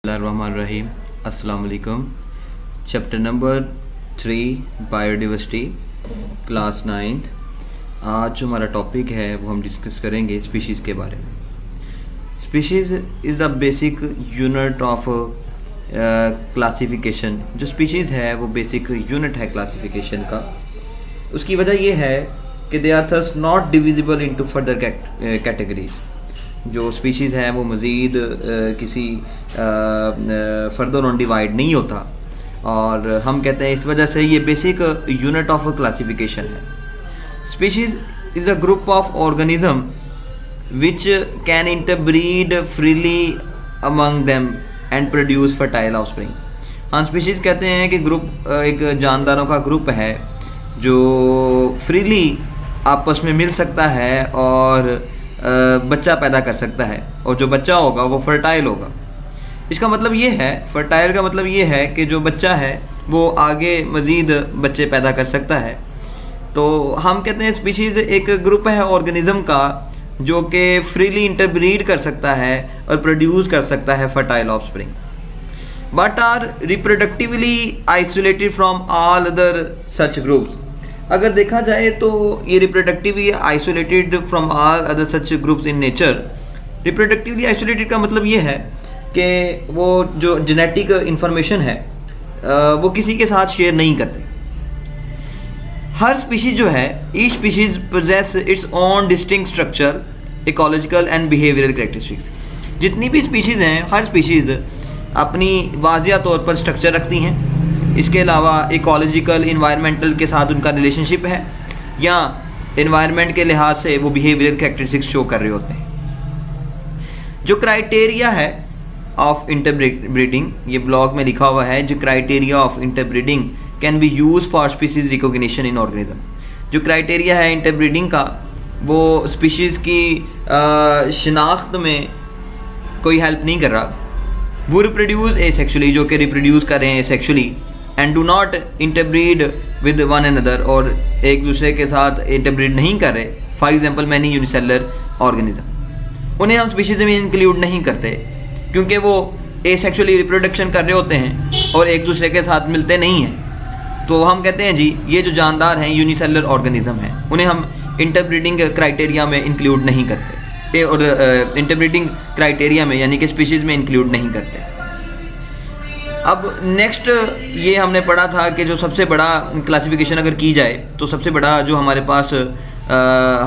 Bismillahirrahmanirrahim. अस्सलाम वालेकुम. Chapter number 3 biodiversity, class 9th. आज जो हमारा टॉपिक है वो हम डिस्कस करेंगे स्पीशीज़ के बारे में. Species is the basic unit of classification. जो स्पीशीज़ है वो बेसिक यूनिट है क्लासिफिकेशन का. उसकी वजह ये है कि they are thus not divisible into further categories. जो स्पीशीज़ है वो मज़ीद किसी फर्दर ऑन डिवाइड नहीं होता, और हम कहते हैं इस वजह से ये बेसिक यूनिट ऑफ क्लासिफिकेशन है. Species is a group of organism which can interbreed freely among them and produce fertile offspring. हम स्पीशीज़ कहते हैं कि ग्रुप एक जानदारों का ग्रुप है जो फ्रीली आपस में मिल सकता है और बच्चा पैदा कर सकता है, और जो बच्चा होगा वो फर्टाइल होगा. इसका मतलब ये है, फर्टाइल का मतलब ये है कि जो बच्चा है वो आगे मज़ीद बच्चे पैदा कर सकता है. तो हम कहते हैं स्पीशीज़ एक ग्रुप है ऑर्गेनिज्म का जो कि फ्रीली इंटरब्रीड कर सकता है और प्रोड्यूस कर सकता है fertile offspring, but are reproductively isolated from all other such groups. अगर देखा जाए तो ये reproductively isolated from all other such groups in nature. Reproductively isolated का मतलब ये है कि वो जो जेनेटिक इंफॉर्मेशन है वो किसी के साथ शेयर नहीं करते. हर स्पीशीज जो है, each species possesses its own distinct structure, ecological and behavioural characteristics. जितनी भी स्पीशीज़ हैं, हर स्पीशीज़ अपनी वाजिया तौर पर स्ट्रक्चर रखती हैं. इसके अलावा इकोलॉजिकल इन्वायरमेंटल के साथ उनका रिलेशनशिप है, या इन्वायरमेंट के लिहाज से वो बिहेवियरल कैरेक्टरिस्टिक्स शो कर रहे होते हैं. जो क्राइटेरिया है ऑफ इंटरब्रीडिंग, ये ब्लॉग में लिखा हुआ है, जो criteria of interbreeding can be use for species recognition in organism. जो क्राइटेरिया है इंटरब्रीडिंग का वो स्पीशीज़ की शिनाख्त में कोई हेल्प नहीं कर रहा. वो रिप्रोड्यूस एसेक्सुअली, जो कि रिप्रोड्यूस कर रहे हैं asexually, and do not interbreed with one another, और एक दूसरे के साथ इंटरब्रीड नहीं कर रहे. For example many unicellular organism, उन्हें हम स्पीशीज़ में इंक्लूड नहीं करते क्योंकि वो एसेक्सुअली रिप्रोडक्शन कर रहे होते हैं और एक दूसरे के साथ मिलते नहीं हैं. तो हम कहते हैं जी ये जो जानदार हैं यूनिसेलुलर ऑर्गेनिज्म हैं, उन्हें हम इंटरब्रीडिंग क्राइटेरिया में इंक्लूड नहीं करते, और इंटरब्रीडिंग क्राइटेरिया में यानी कि स्पीशीज़ में इंक्लूड नहीं करते. अब नेक्स्ट ये हमने पढ़ा था कि जो सबसे बड़ा क्लासिफिकेशन अगर की जाए तो सबसे बड़ा जो हमारे पास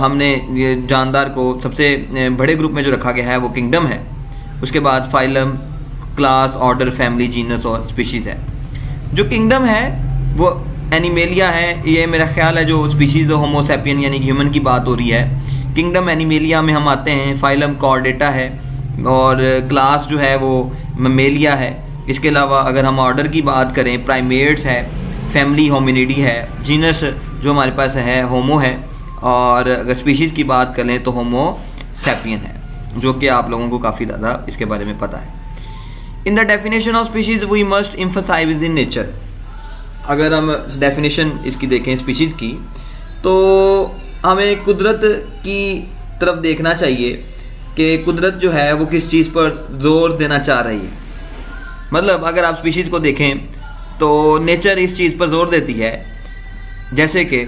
हमने ये जानदार को सबसे बड़े ग्रुप में जो रखा गया है वो किंगडम है. उसके बाद phylum, class, order, family, genus और स्पीशीज़ है. जो किंगडम है वो एनिमेलिया है. ये मेरा ख्याल है जो स्पीशीज़ होमो सैपियन यानी ह्यूमन की बात हो रही है. किंगडम एनिमेलिया में हम आते हैं. फाइलम कॉर्डेटा है, और क्लास जो है वो ममेलिया है. इसके अलावा अगर हम ऑर्डर की बात करें, प्राइमेट्स है, फैमिली होमिनिडी है, जीनस जो हमारे पास है होमो है, और अगर स्पीशीज़ की बात करें तो होमो सैपियन है, जो कि आप लोगों को काफ़ी ज़्यादा इसके बारे में पता है. In the definition of species we must emphasise in nature. अगर हम डेफिनेशन इसकी देखें स्पीशीज़ की, तो हमें कुदरत की तरफ देखना चाहिए कि कुदरत जो है वो किस चीज़ पर जोर देना चाह रही है. मतलब अगर आप स्पीशीज़ को देखें तो नेचर इस चीज़ पर जोर देती है, जैसे कि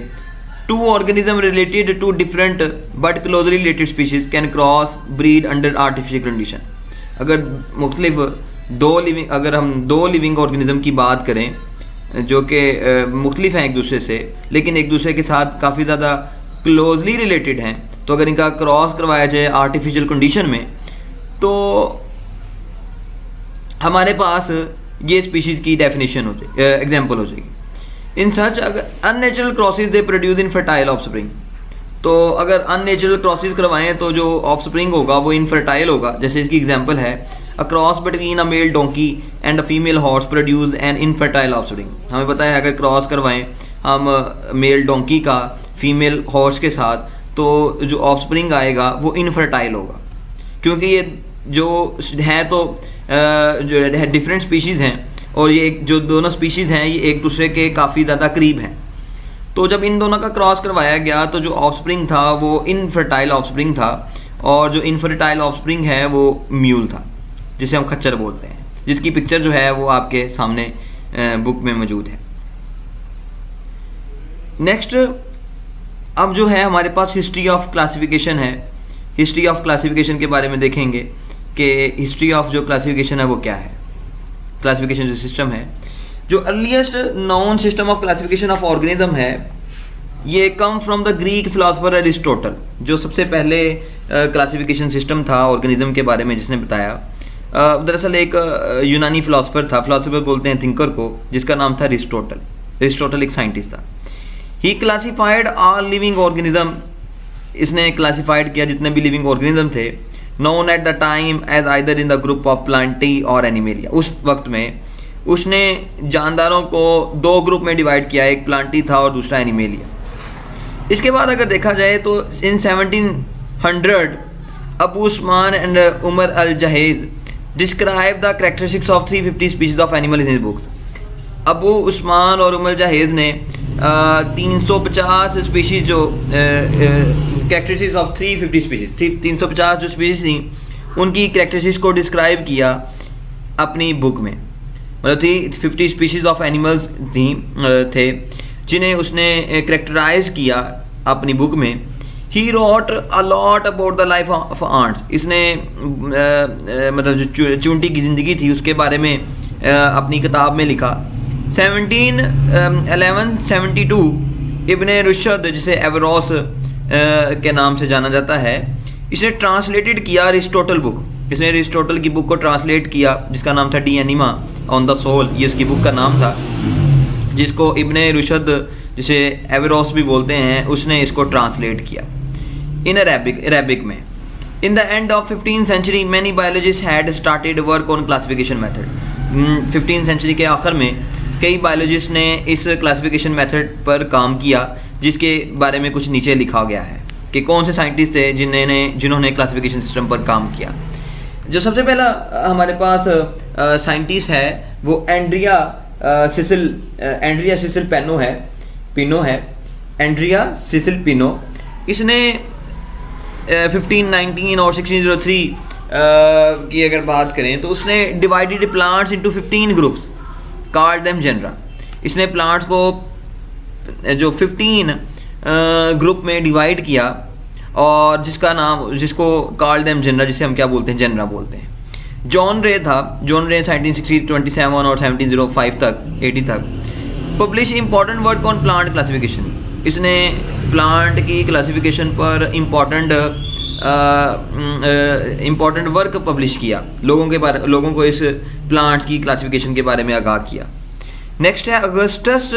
two organism related to different but closely related species can cross breed under artificial condition. अगर मुख्तलिफ अगर हम दो लिविंग ऑर्गेनिज्म की बात करें जो कि मुख्तलिफ हैं एक दूसरे से, लेकिन एक दूसरे के साथ काफ़ी ज़्यादा क्लोजली रिलेटेड हैं, तो अगर इनका क्रॉस करवाया जाए आर्टिफिशियल कंडीशन में, तो हमारे पास ये स्पीशीज़ की डेफिनेशन हो जाएगी, एग्जाम्पल हो जाएगी. इन सच अगर unnatural crosses they produce in fertile offspring. तो अगर अननेचुरल क्रॉसेस करवाएं तो जो ऑफस्प्रिंग होगा वो इनफर्टाइल होगा. जैसे इसकी एग्जांपल है, a cross between a mail donkey and a female horse produce an infertile offspring. हमें पता है अगर क्रॉस करवाएं हम मेल डोंकी का फीमेल हॉर्स के साथ, तो जो ऑफस्प्रिंग आएगा वो इनफर्टाइल होगा, क्योंकि ये जो है तो जो डिफरेंट स्पीशीज़ हैं, और ये जो दोनों स्पीशीज़ हैं ये एक दूसरे के काफ़ी ज़्यादा करीब हैं. तो जब इन दोनों का क्रॉस करवाया गया तो जो ऑफस्प्रिंग था वो इनफर्टाइल ऑफस्प्रिंग था, और जो इनफर्टाइल ऑफस्प्रिंग है वो म्यूल था, जिसे हम खच्चर बोलते हैं. जिसकी पिक्चर जो है वो आपके सामने बुक में मौजूद है। नेक्स्ट अब जो है हमारे पास हिस्ट्री ऑफ क्लासिफिकेशन है। हिस्ट्री ऑफ क्लासिफिकेशन के बारे में देखेंगे कि हिस्ट्री ऑफ जो क्लासिफिकेशन है वो क्या है। क्लासिफिकेशन जो सिस्टम है, जो earliest non system of classification of organism है, ये come from the Greek philosopher Aristotle. जो सबसे पहले क्लासिफिकेशन सिस्टम था ऑर्गेनिज्म के बारे में जिसने बताया, दरअसल एक यूनानी फिलोसोफर था, फिलोसोफर बोलते हैं थिंकर को, जिसका नाम था अरिस्टोटल। अरिस्टोटल एक साइंटिस्ट था। He classified all living organism, इसने क्लासिफाइड किया जितने भी लिविंग ऑर्गेनिज्म थे, known at the time as either in the group of Plantae और एनिमेलिया। उस वक्त में उसने जानदारों को दो ग्रुप में डिवाइड किया, एक प्लांटी था और दूसरा एनिमेलिया। इसके बाद अगर देखा जाए तो in 1700 Abu Usman and Umar al Jahiz describe the characteristics of 350 species of animal in his books. Abu Usman और उमर जहेज ने 350 स्पीशीज जो कैरेक्टरिस्टिक्स ऑफ 350 स्पीशीज 350 जो स्पीशीज थी उनकी कैरेक्टरिस्टिक्स को डिस्क्राइब किया अपनी बुक में। मतलब 350 स्पीशीज ऑफ एनिमल्स थे जिन्हें उसने कैरेक्टराइज किया अपनी बुक में। He wrote a lot about the life of ants. इसने मतलब जो चूंटी की ज़िंदगी थी उसके बारे में अपनी किताब में लिखा। 1172 इब्ने रुशद, जिसे एवरोस के नाम से जाना जाता है, इसने ट्रांसलेटेड किया अरिस्टोटल बुक। इसने अरिस्टोटल की बुक को ट्रांसलेट किया जिसका नाम था De Anima on the soul, ये उसकी बुक का नाम था, जिसको इब्ने रुशद, जिसे एवरोस भी बोलते हैं, उसने इसको ट्रांसलेट किया इन अरेबिक में। In the end of 15th century many biologist had started work on classification method. 15th century के आखिर में कई बायोलॉजिस्ट ने इस क्लासिफिकेशन मेथड पर काम किया, जिसके बारे में कुछ नीचे लिखा गया है कि कौन से साइंटिस्ट थे जिन्होंने क्लासिफिकेशन सिस्टम पर काम किया। जो सबसे पहला हमारे पास साइंटिस्ट है वो एंड्रिया सिसिल पिनो है। एंड्रिया सिसिल पिनो, इसने 1519 और 1603 की अगर बात करें तो उसने divided plants into 15 groups, called them genera. इसने प्लांट्स को जो 15 ग्रुप में डिवाइड किया और जिसको कॉल्ड देम जेनरा, जिसे हम क्या बोलते हैं, जेनरा बोलते हैं। जॉन रे 1727 और 1705 तक 80 तक publish important work on plant classification. इसने प्लांट की क्लासिफिकेशन पर इम्पॉर्टेंट वर्क पब्लिश किया, लोगों को इस प्लांट्स की क्लासिफिकेशन के बारे में आगाह किया। नेक्स्ट है अगस्टस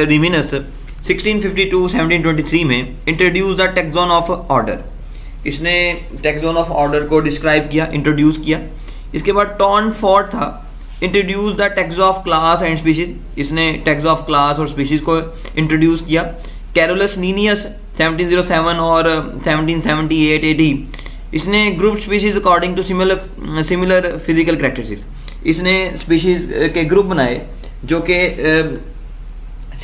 रिविनस 1652-1723 में introduce the taxon of order. इसने टैक्सॉन ऑफ ऑर्डर को डिस्क्राइब किया, इंट्रोड्यूस किया। इसके बाद टॉन फोर्ड था, introduce the tax of class and species. इसने टैक्स ऑफ क्लास और स्पीशीज को इंट्रोड्यूस किया। कैरोलस लीनियस 1707 और 1778 AD, इसने group species according to similar physical characteristics. इसने स्पीशीज के ग्रुप बनाए जो कि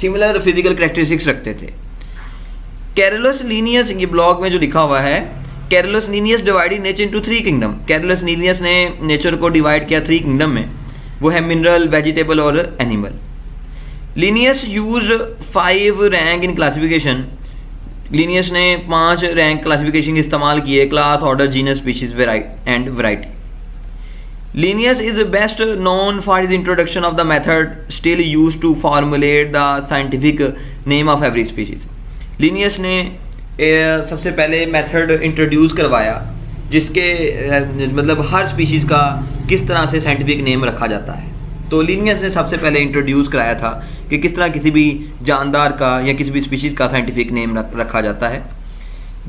सिमिलर फिजिकल कैरेक्टरिस्टिक्स रखते थे। कैरोलस लीनियस, ये ब्लॉग में जो लिखा हुआ है, Carolus Linnaeus divided nature into 3 kingdom. Carolus Linnaeus ने नेचर को डिवाइड किया 3 किंगडम में, वो है मिनरल, वेजिटेबल और animal. Linnaeus used 5 rank in classification. Linnaeus ने 5 रैंक क्लासिफिकेशन इस्तेमाल किए, class, order, genus, species and variety. Linnaeus is best known for his introduction of the method still used to formulate the scientific name of every species. Linnaeus ने सबसे पहले method introduce करवाया जिसके मतलब हर species का किस तरह से साइंटिफिक नेम रखा जाता है। तो Linnaeus ने सबसे पहले इंट्रोड्यूस कराया था कि किस तरह किसी भी जानदार का या किसी भी स्पीशीज़ का साइंटिफिक नेम रखा जाता है।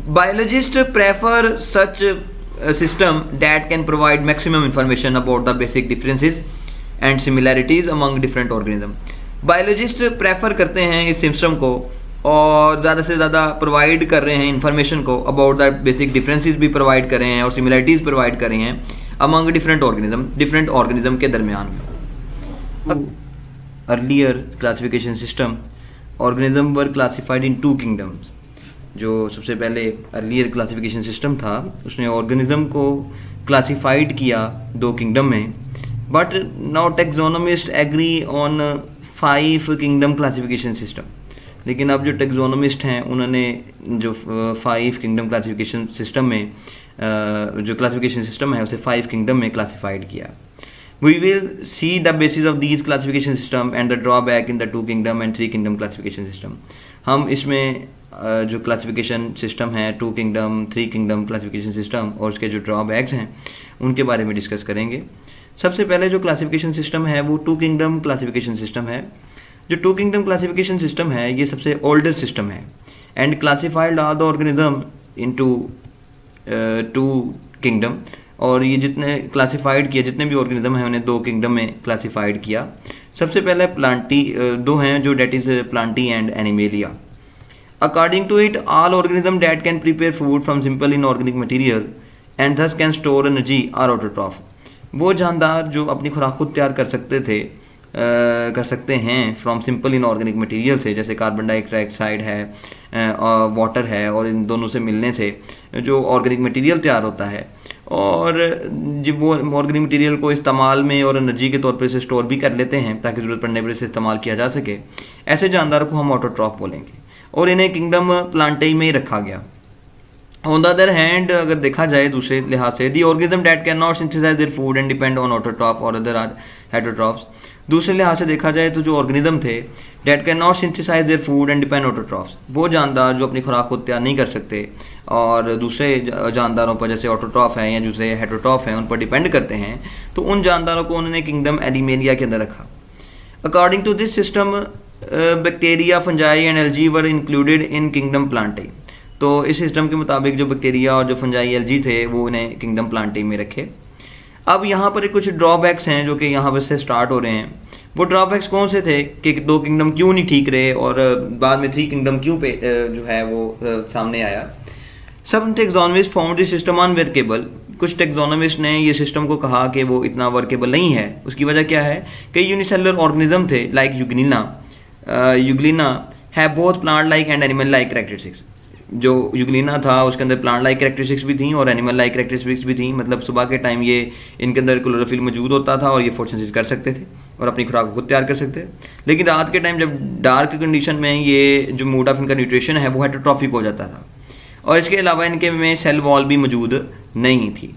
Biologist prefer such system that can provide maximum information about the basic differences and similarities among different organisms. Biologist prefer करते हैं इस सिस्टम को और ज़्यादा से ज़्यादा प्रोवाइड कर रहे हैं इन्फॉर्मेशन को, अबाउट द बेसिक डिफरेंसेस भी प्रोवाइड कर रहे हैं और सिमिलरिटीज़ प्रोवाइड कर रहे हैं अमंग डिफरेंट ऑर्गेनिज्म के दरमियान। Earlier classification system organism were classified in 2 kingdoms. जो सबसे पहले अर्लियर क्लासिफिकेशन सिस्टम था उसने ऑर्गेनिज्म को क्लासिफाइड किया 2 किंगडम में, but now taxonomist agree on 5 kingdom classification system. लेकिन अब जो टेक्सोनोमिस्ट हैं उन्होंने जो 5 किंगडम क्लासिफिकेशन सिस्टम में जो क्लासिफिकेशन सिस्टम है उसे 5 किंगडम में क्लासिफाइड किया। We will see the basis of these classification system and the drawback in the 2 kingdom and 3 kingdom classification system. हम इसमें जो क्लासिफिकेशन सिस्टम है 2 किंगडम 3 किंगडम क्लासिफिकेशन सिस्टम और उसके जो ड्रॉबैक्स हैं उनके बारे में डिस्कस करेंगे। सबसे पहले जो क्लासिफिकेशन सिस्टम है वो 2 किंगडम क्लासिफिकेशन सिस्टम है। जो 2 किंगडम क्लासिफिकेशन सिस्टम है ये सबसे ओल्डेस्ट सिस्टम है and classified all the organism into 2 kingdom. और ये जितने क्लासिफाइड किया, जितने भी ऑर्गेनिज्म हैं उन्हें 2 किंगडम में क्लासिफाइड किया। सबसे पहले प्लांटी 2 हैं जो that is Plantae and Animalia. According to it all organism that can prepare food from simple inorganic material and thus can store energy are autotroph. वो जानदार जो अपनी खुराक खुद तैयार कर सकते हैं फ्रॉम सिंपल इनऑर्गेनिक मटेरियल से, जैसे कार्बन डाइऑक्साइड है और वाटर है, और इन दोनों से मिलने से जो ऑर्गेनिक मटेरियल तैयार होता है और जब वो ऑर्गेनिक मटेरियल को इस्तेमाल में और एनर्जी के तौर पर इसे स्टोर भी कर लेते हैं ताकि ज़रूरत पड़ने पर इसे इस्तेमाल किया जा सके, ऐसे जानदारों को हम ऑटोट्रॉफ बोलेंगे और इन्हें किंगडम प्लांटेई में ही रखा गया। ऑन द अदर हैंड अगर देखा जाए दूसरे लिहाज से, the organism that can not synthesise their food and depend on autotroph और अदर आर हेटरोट्रॉफ्स। दूसरे लिहाज से देखा जाए तो जो ऑर्गेनिज्म थे that can not synthesise their food and depend autotrophs, वो जानदार जो अपनी खुराक को तैयार नहीं कर सकते और दूसरे जानदारों पर जैसे ऑटोट्रॉफ हैं या दूसरे हेटरोट्रॉफ हैं उन पर डिपेंड करते हैं, तो उन जानदारों को उन्होंने किंगडम एनिमेलिया के अंदर रखा। According to this system bacteria, fungi and algae were included in kingdom Plantae. तो इस सिस्टम के मुताबिक जो बैक्टीरिया और जो फंजाई एल्जी थे वो इन्हें किंगडम प्लांटेई में रखे। अब यहाँ पर कुछ ड्रॉबैक्स हैं जो कि यहाँ पर से स्टार्ट हो रहे हैं। वो ड्रॉबैक्स कौन से थे कि 2 किंगडम क्यों नहीं ठीक रहे और बाद में 3 किंगडम क्यों पे जो है वो सामने आया। सब taxonomist found this system unworkable. कुछ टेक्सोनोमिस्ट ने ये सिस्टम को कहा कि वो इतना वर्केबल नहीं है। उसकी वजह क्या है कि यूनिसेलुलर ऑर्गेनिज्म थे लाइक यूग्लिना है both plant like and animal like characteristics. जो यूग्लिना था उसके अंदर प्लांट लाइक कैरेक्टरिस्टिक्स भी थी और एनिमल लाइक कैरेक्टरिस्टिक्स भी थी। मतलब सुबह के टाइम ये इनके अंदर क्लोरोफिल मौजूद होता था और ये फोटोसिंथेसिस कर सकते थे और अपनी खुराक को खुद तैयार कर सकते थे। लेकिन रात के टाइम जब डार्क कंडीशन में ये जो मोड ऑफ इनका न्यूट्रिशन है वो हेटरोट्रॉफिक हो जाता था और इसके अलावा इनके में सेल वॉल भी मौजूद नहीं थी।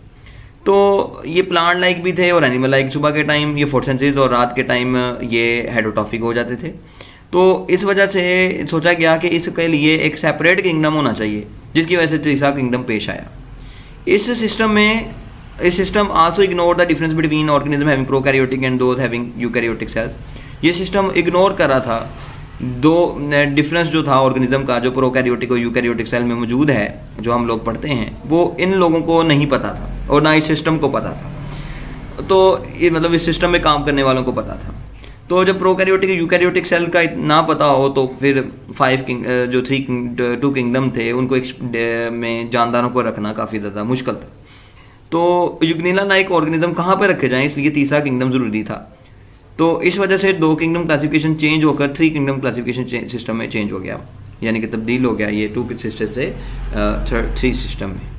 तो ये प्लांट लाइक भी थे और एनिमल लाइक। सुबह के टाइम ये फोटोसिंथेसिस और रात के टाइम ये हेटरोट्रॉफिक हो जाते थे। तो इस वजह से सोचा गया कि इसके लिए एक सेपरेट किंगडम होना चाहिए, जिसकी वजह से तीसरा किंगडम पेश आया। इस system also ignore the difference between organism having prokaryotic and those having eukaryotic cells. ये सिस्टम इग्नोर कर रहा था दो डिफरेंस जो था ऑर्गेनिज्म का, जो प्रोकैरियोटिक और यूकैरियोटिक सेल में मौजूद है, जो हम लोग पढ़ते हैं, वो इन लोगों को नहीं पता था और ना इस सिस्टम को पता था। तो ये मतलब इस सिस्टम में काम करने वालों को पता था। तो जब प्रोकैरियोटिक यूकैरियोटिक सेल का ना पता हो तो फिर 2 किंगडम थे उनको में जानदारों को रखना काफ़ी ज़्यादा मुश्किल था। तो यूग्लिना लाइक ऑर्गेनिज्म कहाँ पर रखे जाएं, इसलिए तीसरा किंगडम ज़रूरी था। तो इस वजह से 2 किंगडम क्लासिफिकेशन चेंज होकर 3 किंगडम क्लासिफिकेशन सिस्टम में चेंज हो गया, यानी कि तब्दील हो गया ये 2 सिस्टम से 3 सिस्टम में।